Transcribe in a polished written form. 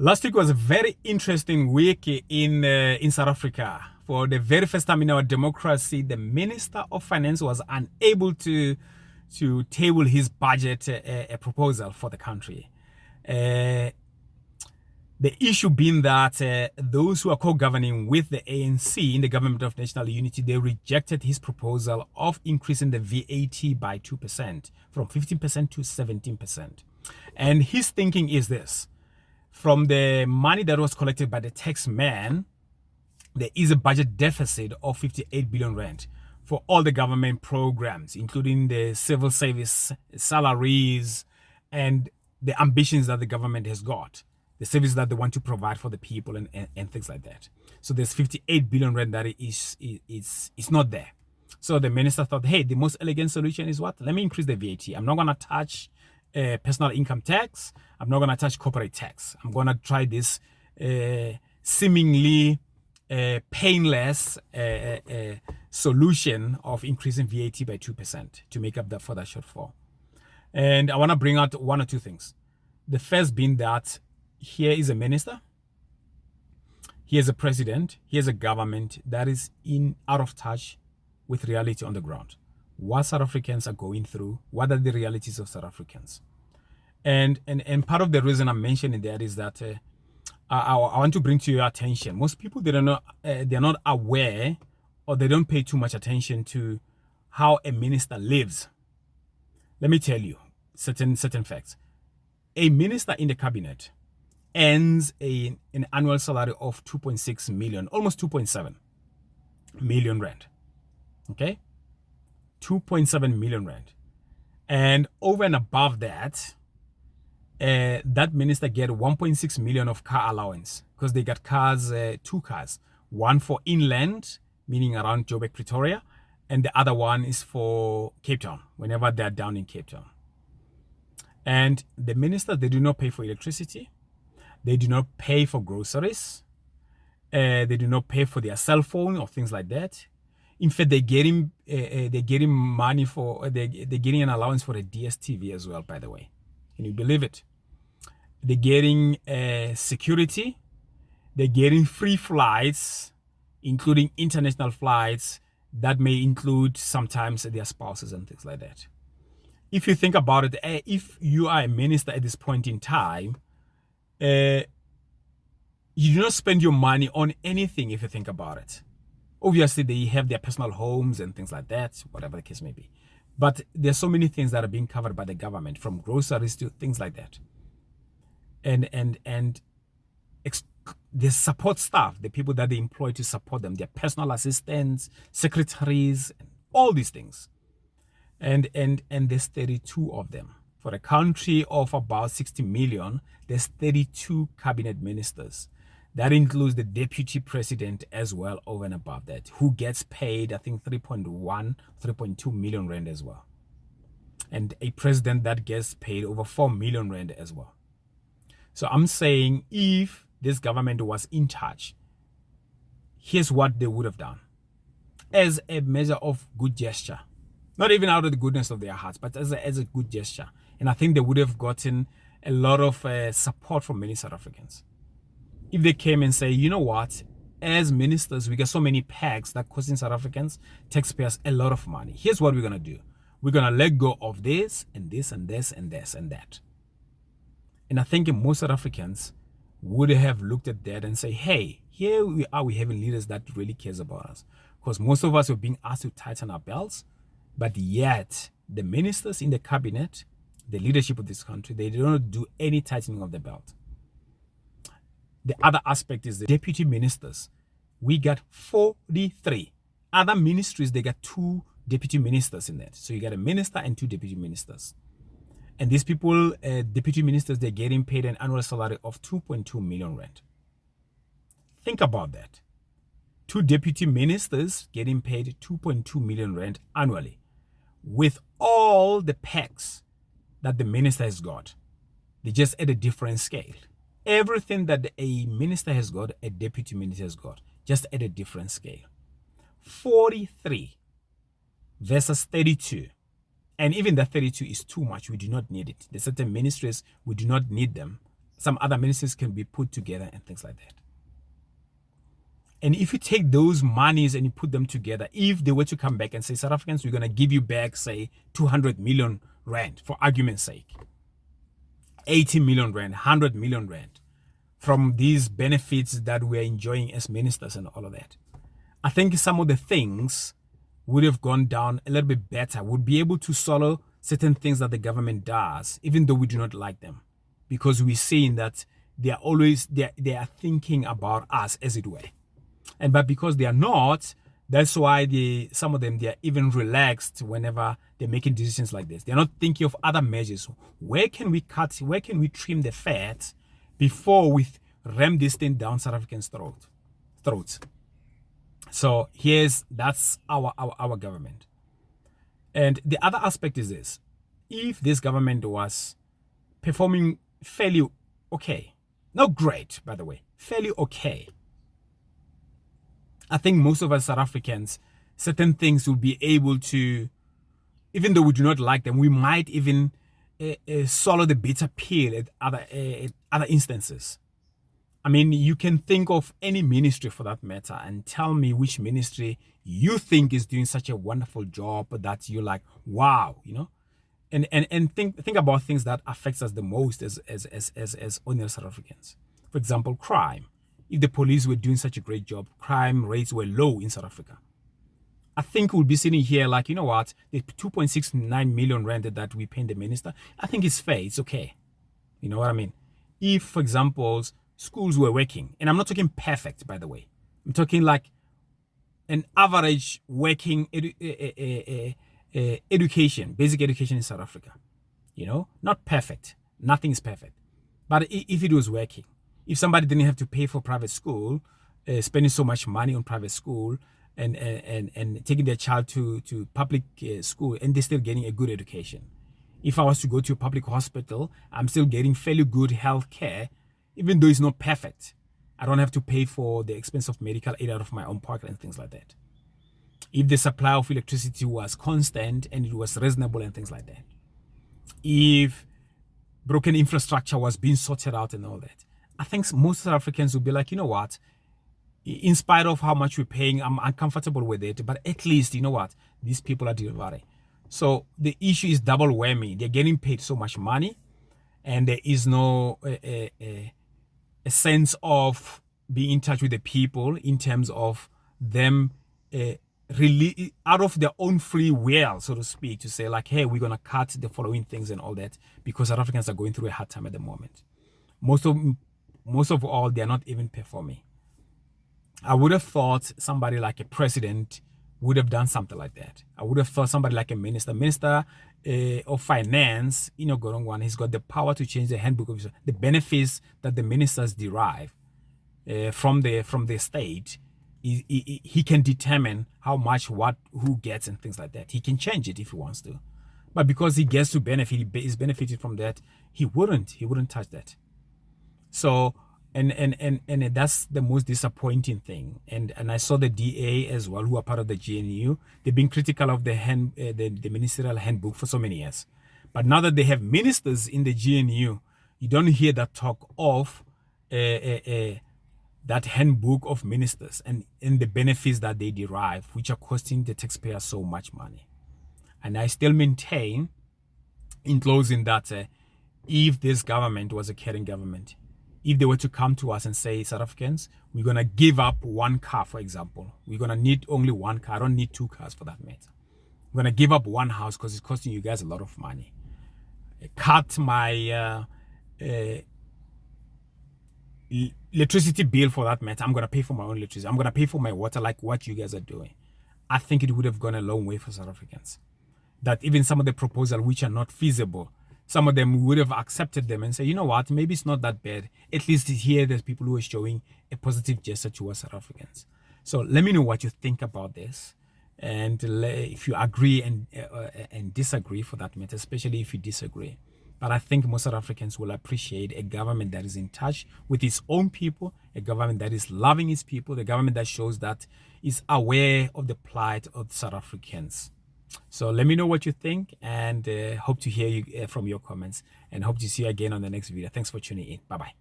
Last week was a very interesting week in South Africa. For the very first time in our democracy, the Minister of Finance was unable to table his budget proposal for the country. The issue being that those who are co-governing with the ANC in the Government of National Unity, they rejected his proposal of increasing the VAT by 2%, from 15% to 17%. And his thinking is this: from the money that was collected by the tax man, there is a budget deficit of 58 billion rand for all the government programs, including the civil service salaries and the ambitions that the government has got, the service that they want to provide for the people and things like that. So there's 58 billion rand that is not there. So the minister thought, hey, the most elegant solution is what? Let me increase the VAT. I'm not going to touch personal income tax. I'm not going to touch corporate tax. I'm going to try this seemingly painless solution of increasing VAT by 2% to make up for that shortfall. And I want to bring out one or two things. The first being that here is a minister, here's a president, here's a government that is out of touch with reality on the ground. What South Africans are going through, what are the realities of South Africans. And part of the reason I'm mentioning that is that I want to bring to your attention, most people, they're not aware, or they don't pay too much attention to how a minister lives. Let me tell you certain facts. A minister in the cabinet earns an annual salary of 2.6 million, almost 2.7 million rand. Okay? 2.7 million rand. And over and above that, that minister get 1.6 million of car allowance, because they got cars, two cars, one for inland, meaning around Joburg, Pretoria, and the other one is for Cape Town, whenever they're down in Cape Town. And the ministers, they do not pay for electricity, they do not pay for groceries, they do not pay for their cell phone or things like that. In fact, they're getting money for, they're getting an allowance for a DSTV as well, by the way. Can you believe it? They're getting security. They're getting free flights, including international flights that may include sometimes their spouses and things like that. If you think about it, if you are a minister at this point in time, you do not spend your money on anything if you think about it. Obviously, they have their personal homes and things like that, whatever the case may be. But there's so many things that are being covered by the government, from groceries to things like that. And the support staff, the people that they employ to support them, their personal assistants, secretaries, all these things. And there's 32 of them. For a country of about 60 million, there's 32 cabinet ministers. That includes the deputy president as well, over and above that, who gets paid, I think, 3.2 million rand as well. And a president that gets paid over 4 million rand as well. So I'm saying, if this government was in charge, here's what they would have done. As a measure of good gesture. Not even out of the goodness of their hearts, but as a good gesture. And I think they would have gotten a lot of support from many South Africans. If they came and say, you know what, as ministers, we got so many packs that costing South Africans, taxpayers, a lot of money. Here's what we're going to do. We're going to let go of this and this and this and this and that. And I think most South Africans would have looked at that and say, hey, here we are, we having leaders that really cares about us. Because most of us are being asked to tighten our belts, but yet the ministers in the cabinet, the leadership of this country, they do not do any tightening of the belt. The other aspect is the deputy ministers. We got 43. Other ministries, they got 2 deputy ministers in that. So you got a minister and 2 deputy ministers. And these people, deputy ministers, they're getting paid an annual salary of 2.2 million rand. Think about that. 2 deputy ministers getting paid 2.2 million rand annually, with all the perks that the minister has got. They just at a different scale. Everything that a minister has got, a deputy minister has got, just at a different scale. 43 versus 32. And even that 32 is too much. We do not need it. There's certain ministries, we do not need them. some other ministries can be put together and things like that. And if you take those monies and you put them together, if they were to come back and say, South Africans, we're going to give you back, say, 200 million rand, for argument's sake, 80 million rand, 100 million rand, from these benefits that we're enjoying as ministers and all of that, I think some of the things would have gone down a little bit better, would be able to swallow certain things that the government does, even though we do not like them, because we're seeing that they are always, they are thinking about us, as it were. But because they are not, that's why some of them, they are even relaxed whenever they're making decisions like this. They're not thinking of other measures. Where can we cut, where can we trim the fat before we ram this thing down South Africans' throats? So that's our government. And the other aspect is this: if this government was performing fairly okay, not great, by the way, fairly okay, I think most of us South Africans, certain things will be able to, even though we do not like them, we might even swallow the bitter pill at other instances. I mean, you can think of any ministry for that matter and tell me which ministry you think is doing such a wonderful job that you're like, wow, you know? And think about things that affects us the most as ordinary South Africans. For example, crime. If the police were doing such a great job, crime rates were low in South Africa, I think we'll be sitting here like, you know what, the 2.69 million rand that we pay the minister, I think it's fair, it's okay. You know what I mean? If, for example, schools were working, and I'm not talking perfect, by the way, I'm talking like an average working education, basic education in South Africa, you know, not perfect, nothing is perfect, but if it was working, if somebody didn't have to pay for private school, spending so much money on private school, and taking their child to public school, and they're still getting a good education. If I was to go to a public hospital, I'm still getting fairly good health care, even though it's not perfect. I don't have to pay for the expense of medical aid out of my own pocket and things like that. If the supply of electricity was constant and it was reasonable and things like that. If broken infrastructure was being sorted out and all that. I think most South Africans will be like, you know what, in spite of how much we're paying, I'm uncomfortable with it, but at least, you know what, these people are delivering. So the issue is double whammy. They're getting paid so much money, and there is no a sense of being in touch with the people in terms of them really out of their own free will, so to speak, to say like, hey, we're going to cut the following things and all that, because South Africans are going through a hard time at the moment. Most of all, they're not even performing. I would have thought somebody like a president would have done something like that. I would have thought somebody like a minister of finance, Enoch Gondogwana, he's got the power to change the handbook of the benefits that the ministers derive from the state. He can determine how much, who gets and things like that. He can change it if he wants to. But because he gets to benefit, he is benefited from that, he wouldn't touch that. So, and that's the most disappointing thing. And I saw the DA as well, who are part of the G.N.U. They've been critical of the ministerial handbook for so many years. But now that they have ministers in the G.N.U., you don't hear that talk of that handbook of ministers and the benefits that they derive, which are costing the taxpayer so much money. And I still maintain, in closing, that if this government was a caring government, if they were to come to us and say, South Africans, we're going to give up one car, for example. We're going to need only one car. I don't need two cars for that matter. We're going to give up one house because it's costing you guys a lot of money. Cut my electricity bill for that matter. I'm going to pay for my own electricity. I'm going to pay for my water like what you guys are doing. I think it would have gone a long way for South Africans. That even some of the proposals which are not feasible, some of them would have accepted them and say, you know what, maybe it's not that bad. At least here there's people who are showing a positive gesture towards South Africans. So let me know what you think about this. And if you agree and disagree for that matter, especially if you disagree. But I think most South Africans will appreciate a government that is in touch with its own people, a government that is loving its people, a government that shows that is aware of the plight of South Africans. So let me know what you think, and hope to hear you from your comments, and hope to see you again on the next video. Thanks for tuning in. Bye bye.